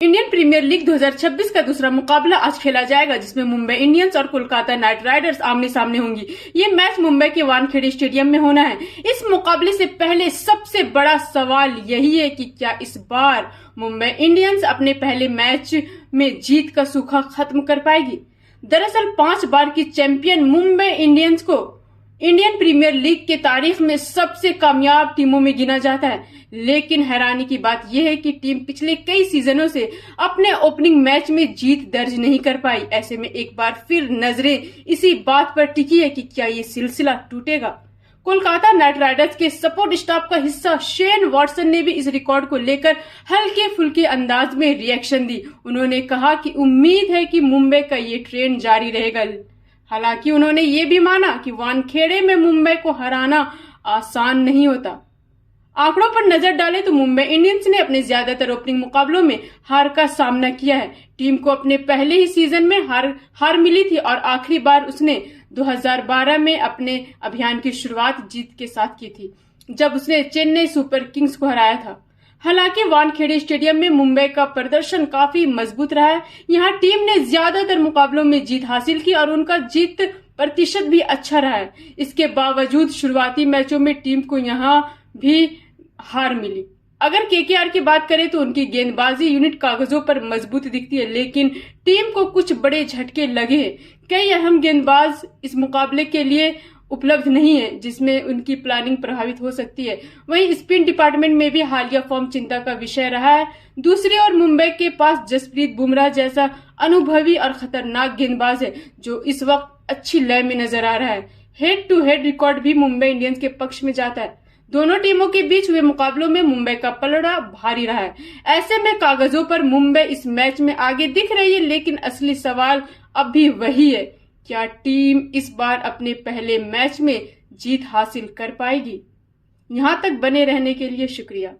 Indian premiere league 2026 का दूसरा मुकाबला आज खेला जाएगा, जिसमें मुंबई इंडियंस और कोलकाता नाइट राइडर्स आमने सामने होंगी। ये मैच मुंबई के वानखेड़े स्टेडियम में होना है। इस मुकाबले से पहले सबसे बड़ा सवाल यही है कि क्या इस बार मुंबई इंडियंस अपने पहले मैच में जीत का सूखा खत्म कर पाएगी। दरअसल 5 बार की चैंपियन मुंबई इंडियंस को इंडियन प्रीमियर लीग के तारीख में सबसे कामयाब टीमों में गिना जाता है, लेकिन हैरानी की बात यह है कि टीम पिछले कई सीजनों से अपने ओपनिंग मैच में जीत दर्ज नहीं कर पाई। ऐसे में एक बार फिर नजरें इसी बात पर टिकी है कि क्या ये सिलसिला टूटेगा। कोलकाता नाइट राइडर्स के सपोर्ट स्टाफ का हिस्सा शेन वॉटसन ने भी इस रिकॉर्ड को लेकर हल्के फुल्के अंदाज में रिएक्शन दी। उन्होंने कहा कि उम्मीद है कि मुंबई का ये ट्रेंड जारी रहेगा। हालांकि उन्होंने ये भी माना कि वानखेड़े में मुंबई को हराना आसान नहीं होता। आंकड़ों पर नजर डालें तो मुंबई इंडियंस ने अपने ज्यादातर ओपनिंग मुकाबलों में हार का सामना किया है। टीम को अपने पहले ही सीजन में हार मिली थी और आखिरी बार उसने 2012 में अपने अभियान की शुरुआत जीत के साथ की थी, जब उसने चेन्नई सुपर किंग्स को हराया था। हालांकि वानखेड़े स्टेडियम में मुंबई का प्रदर्शन काफी मजबूत रहा है। यहाँ टीम ने ज्यादातर मुकाबलों में जीत हासिल की और उनका जीत प्रतिशत भी अच्छा रहा है। इसके बावजूद शुरुआती मैचों में टीम को यहाँ भी हार मिली। अगर केकेआर की बात करें तो उनकी गेंदबाजी यूनिट कागजों पर मजबूत दिखती है, लेकिन टीम को कुछ बड़े झटके लगे हैं। कई अहम गेंदबाज इस मुकाबले के लिए उपलब्ध नहीं है, जिसमें उनकी प्लानिंग प्रभावित हो सकती है। वहीं स्पिन डिपार्टमेंट में भी हालिया फॉर्म चिंता का विषय रहा है। दूसरी ओर मुंबई के पास जसप्रीत बुमराह जैसा अनुभवी और खतरनाक गेंदबाज है, जो इस वक्त अच्छी लय में नजर आ रहा है। हेड टू हेड रिकॉर्ड भी मुंबई इंडियंस के पक्ष में जाता है। दोनों टीमों के बीच हुए मुकाबलों में मुंबई का पलड़ा भारी रहा है। ऐसे में कागजों पर मुंबई इस मैच में आगे दिख रही है, लेकिन असली सवाल अब भी वही है, क्या टीम इस बार अपने पहले मैच में जीत हासिल कर पाएगी। यहाँ तक बने रहने के लिए शुक्रिया।